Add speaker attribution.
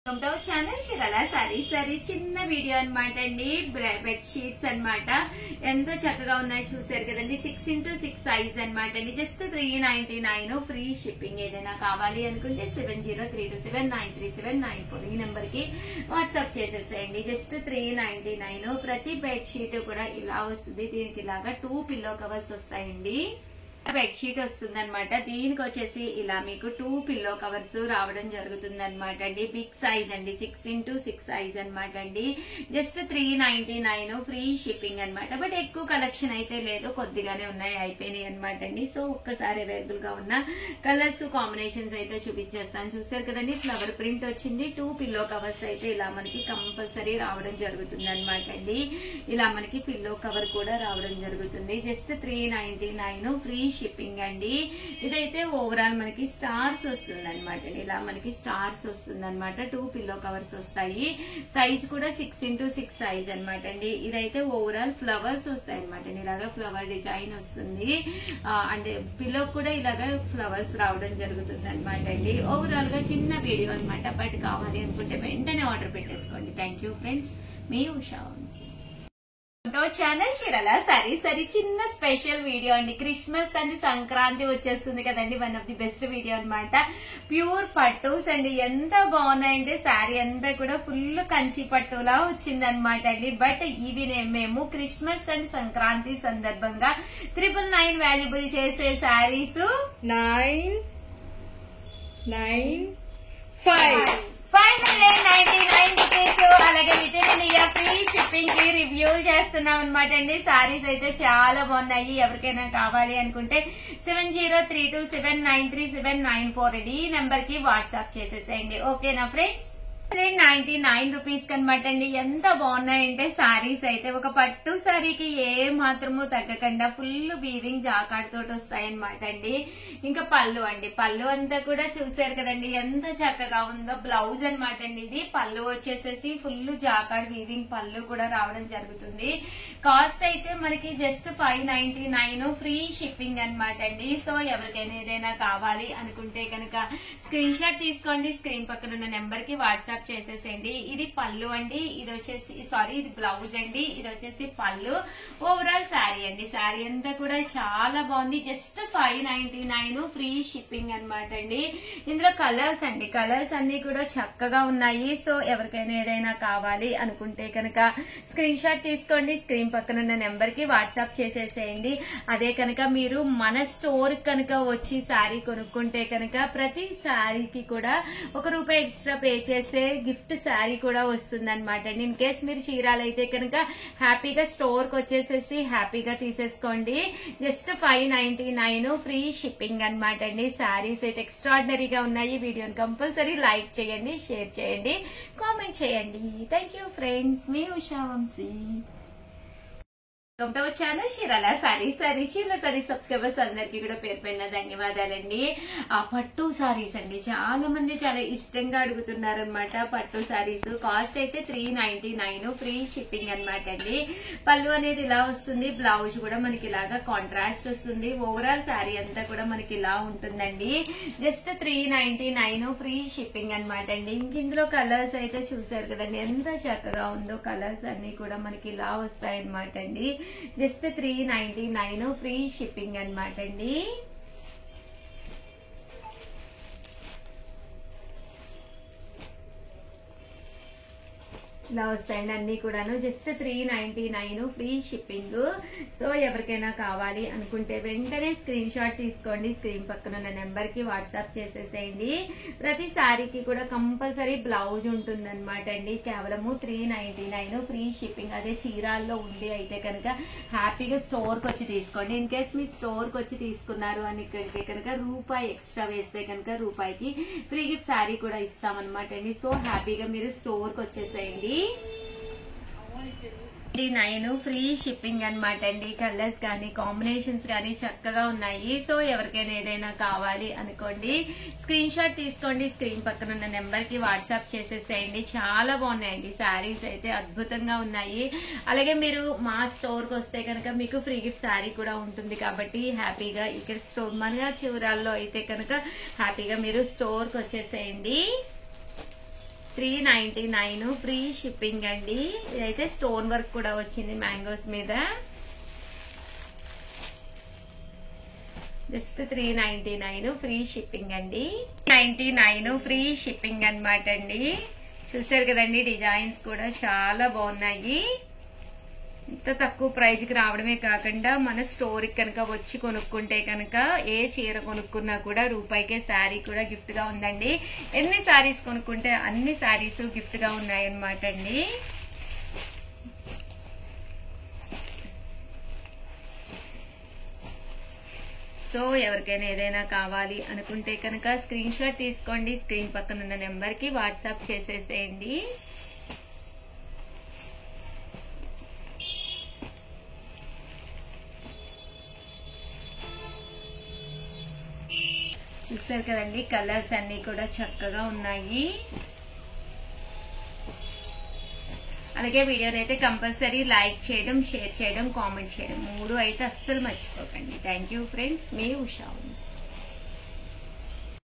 Speaker 1: Channel Cheerala sari చిన్న video అనమాట అండి. బెడ్ షీట్స్ అనమాట. ఎంతో చక్కగా ఉన్నాయి చూసారు కదండి. 6x6 సైజ్ అనమాట అండి. Just 399 free shipping. ఏదైనా కావాలి అనుకుంటే 703279937994 ఈ నెంబర్ కి వాట్సాప్ చేసేసేయండి. జస్ట్ 399. ప్రతి బెడ్ షీట్ కూడా ఇలా వస్తుంది. దీనికి ఇలాగా 2 పిల్లో కవర్స్ వస్తాయండి. బెడ్ షీట్ వస్తుంది అనమాట. దీనికి వచ్చేసి ఇలా మీకు 2 పిల్లో కవర్స్ రావడం జరుగుతుంది అనమాట అండి. బిగ్ సైజ్ అండి. 6x6 సైజ్ అనమాట అండి. జస్ట్ 399 ఫ్రీ షిప్పింగ్ అనమాట. బట్ ఎక్కువ కలెక్షన్ అయితే లేదు, కొద్దిగానే ఉన్నాయి, అయిపోయినాయి అనమాట అండి. సో ఒక్కసారి అవైలబుల్ గా ఉన్న కలర్స్ కాంబినేషన్స్ అయితే చూపించేస్తాను. చూసారు కదండి, ఫ్లవర్ ప్రింట్ వచ్చింది. 2 పిల్లో కవర్స్ అయితే ఇలా మనకి కంపల్సరీ రావడం జరుగుతుంది అనమాట అండి. ఇలా మనకి పిల్లో కవర్ కూడా రావడం జరుగుతుంది. జస్ట్ 399 ఫ్రీ షిప్పింగ్ అండి. ఇదైతే ఓవరాల్ మనకి స్టార్స్ వస్తుంది అనమాట. ఇలా మనకి స్టార్స్ వస్తుంది అనమాట. 2 పిల్లో కవర్స్ వస్తాయి. సైజ్ కూడా 6x6 సైజ్ అనమాట అండి. ఇదైతే ఓవరాల్ ఫ్లవర్స్ వస్తాయి అనమాట. ఇలాగా ఫ్లవర్ డిజైన్ వస్తుంది. అంటే పిల్లో కూడా ఇలాగా ఫ్లవర్స్ రావడం జరుగుతుంది అనమాట అండి. ఓవరాల్ గా చిన్న వీడియో అనమాట. బట్ కావాలి అనుకుంటే వెంటనే ఆర్డర్ పెట్టేసుకోండి. థ్యాంక్ యూ ఫ్రెండ్స్, మీ ఉషా వంశీ. ఛానల్ చీరల సారీ చిన్న స్పెషల్ వీడియో అండి. క్రిస్మస్ అండ్ సంక్రాంతి వచ్చేస్తుంది కదండి. One of the best video అనమాట. ప్యూర్ పట్టూస్ అండి. ఎంత బాగున్నాయంటే శారీ అంతా కూడా ఫుల్ కంచి పట్టులా వచ్చింది అనమాట అండి. బట్ ఇవి మేము క్రిస్మస్ అండ్ సంక్రాంతి సందర్భంగా 999 వాల్యుబుల్ చేసే శారీస్ 599 రూపీస్. అలాగే with in India free shipping కి రివ్యూ చేస్తున్నాం అనమాట అండి. సారీస్ అయితే చాలా బాగున్నాయి. ఎవరికైనా కావాలి అనుకుంటే 703279937994 ఈ నెంబర్ కి వాట్సాప్ చేసేసేయండి. ఓకేనా ఫ్రెండ్స్? 399 రూపీస్ కనమాట అండి. ఎంత బాగున్నాయంటే సారీస్ అయితే ఒక పట్టు సారీకి ఏ మాత్రము తగ్గకుండా ఫుల్ వీవింగ్ జాకాడ్ తోటి వస్తాయన్నమాట అండి. ఇంకా పళ్ళు అండి. పళ్ళు అంతా కూడా చూసారు కదండి ఎంత చక్కగా ఉందో. బ్లౌజ్ అనమాట అండి. ఇది పళ్ళు వచ్చేసేసి ఫుల్ జాకాడ్ వీవింగ్ పళ్ళు కూడా రావడం జరుగుతుంది. కాస్ట్ అయితే మనకి జస్ట్ 599 ఫ్రీ షిప్పింగ్ అనమాట అండి. సో ఎవరికైనా ఏదైనా కావాలి అనుకుంటే కనుక స్క్రీన్ షాట్ తీసుకోండి. స్క్రీన్ పక్కన ఉన్న నెంబర్ కి వాట్సాప్ చేసేసేయండి. ఇది పళ్ళు అండి. ఇది వచ్చేసి ఇది బ్లౌజ్ అండి. ఇది వచ్చేసి పళ్ళు. ఓవరాల్ శారీ అండి. శారీ అంతా కూడా చాలా బాగుంది. జస్ట్ 599 ఫ్రీ షిప్పింగ్ అనమాట అండి. ఇందులో కలర్స్ అండి. కలర్స్ అన్ని కూడా చక్కగా ఉన్నాయి. సో ఎవరికైనా ఏదైనా కావాలి అనుకుంటే కనుక స్క్రీన్ షాట్ తీసుకోండి. స్క్రీన్ పక్కన ఉన్న నెంబర్ కి వాట్సాప్ చేసేసేయండి. అదే కనుక మీరు మన స్టోర్ కనుక వచ్చి శారీ కొనుక్కుంటే కనుక ప్రతి శారీకి కూడా ₹1 ఎక్స్ట్రా పే చేస్తే గిఫ్ట్ శారీ కూడా వస్తుంది అనమాట అండి. ఇన్ కేస్ మీరు చీరాలు అయితే కనుక హ్యాపీగా స్టోర్ కి వచ్చేసేసి హ్యాపీగా తీసేసుకోండి. జస్ట్ 599 ఫ్రీ షిప్పింగ్ అనమాట అండి. శారీస్ అయితే ఎక్స్ట్రాడినరీగా ఉన్నాయి. వీడియోని కంపల్సరీ లైక్ చేయండి, షేర్ చేయండి, కామెంట్ చేయండి. థ్యాంక్ యూ ఫ్రెండ్స్, మీ ఉషా వంశీ. ఛానల్ చీరల సారీ సబ్స్క్రైబర్స్ అందరికి కూడా పేరు పైన ధన్యవాదాలండి. పట్టు సారీస్ అండి. చాలా మంది చాలా ఇష్టంగా అడుగుతున్నారు అనమాట. పట్టు సారీస్ కాస్ట్ అయితే 399 ఫ్రీ షిప్పింగ్ అనమాట అండి. పళ్ళు అనేది ఇలా వస్తుంది. బ్లౌజ్ కూడా మనకి ఇలాగా కాంట్రాస్ట్ వస్తుంది. ఓవరాల్ శారీ అంతా కూడా మనకి ఇలా ఉంటుందండి. జస్ట్ 399 ఫ్రీ షిప్పింగ్ అనమాట అండి. ఇందులో కలర్స్ అయితే చూసారు కదండి ఎంత చక్కగా ఉందో. కలర్స్ అన్ని కూడా మనకి ఇలా వస్తాయి అనమాట అండి. జస్ట్ 399 ఫ్రీ షిప్పింగ్ అనమాట అండి. ఇలా వస్తాయండి అన్ని కూడాను. Just 399 free shipping. సో ఎవరికైనా కావాలి అనుకుంటే వెంటనే స్క్రీన్ షాట్ తీసుకోండి. స్క్రీన్ పక్కన ఉన్న నెంబర్ కి వాట్సాప్ చేసేసేయండి. ప్రతి శారీకి కూడా కంపల్సరీ బ్లౌజ్ ఉంటుంది అనమాట అండి. కేవలము 399 ఫ్రీ షిప్పింగ్. అదే చీరాల్లో ఉండి అయితే కనుక హ్యాపీగా స్టోర్ కి వచ్చి తీసుకోండి. ఇన్ కేస్ మీరు స్టోర్ కి వచ్చి తీసుకున్నారు అని కనుక ₹1 ఎక్స్ట్రా వేస్తే కనుక ₹1కి ఫ్రీ గిఫ్ట్ శారీ కూడా ఇస్తామన్నమాట అండి. సో హ్యాపీగా మీరు స్టోర్ కి వచ్చేసేయండి. 9 ఫ్రీ షిప్పింగ్ అనమాట అండి. కలర్స్ కానీ కాంబినేషన్స్ కానీ చక్కగా ఉన్నాయి. సో ఎవరికైనా ఏదైనా కావాలి అనుకోండి స్క్రీన్ షాట్ తీసుకోండి. స్క్రీన్ పక్కన ఉన్న నెంబర్ కి వాట్సాప్ చేసేసేయండి. చాలా బాగున్నాయండి. శారీస్ అయితే అద్భుతంగా ఉన్నాయి. అలాగే మీరు మా స్టోర్ కి వస్తే కనుక మీకు ఫ్రీ గిఫ్ట్ శారీ కూడా ఉంటుంది. కాబట్టి హ్యాపీగా ఇక్కడ స్టోర్ మన చివరాల్లో అయితే కనుక హ్యాపీగా మీరు స్టోర్ కి వచ్చేసేయండి. 399 ఫ్రీ షిప్పింగ్ అండి. ఇదైతే స్టోన్ వర్క్ కూడా వచ్చింది మ్యాంగోస్ మీద. జస్ట్ 399 ఫ్రీ షిప్పింగ్ అండి. 99 ఫ్రీ షిప్పింగ్ అనమాట అండి. చూసారు కదండి, డిజైన్స్ కూడా చాలా బాగున్నాయి. ఇంత తక్కువ ప్రైజ్ కి రావడమే కాకుండా మన స్టోర్ కి కనుక వచ్చి కొనుక్కుంటే కనుక ఏ చీర కొనుక్కున్నా కూడా రూపాయికే శారీ కూడా గిఫ్ట్ గా ఉందండి. ఎన్ని శారీస్ కొనుక్కుంటే అన్ని శారీస్ గిఫ్ట్ గా ఉన్నాయన్నమాట అండి. సో ఎవరికైనా ఏదైనా కావాలి అనుకుంటే కనుక స్క్రీన్ షాట్ తీసుకోండి, స్క్రీన్ పక్కన ఉన్న నెంబర్ కి వాట్సాప్ చేసేసేయండి. చూసారు కదండి, కలర్స్ అన్ని కూడా చక్కగా ఉన్నాయి. అలాగే వీడియోని అయితే కంపల్సరీ లైక్ చేయడం, షేర్ చేయడం, కామెంట్ చేయడం 3 అయితే అస్సలు మర్చిపోకండి. థ్యాంక్ యూ ఫ్రెండ్స్, మీ ఉషా.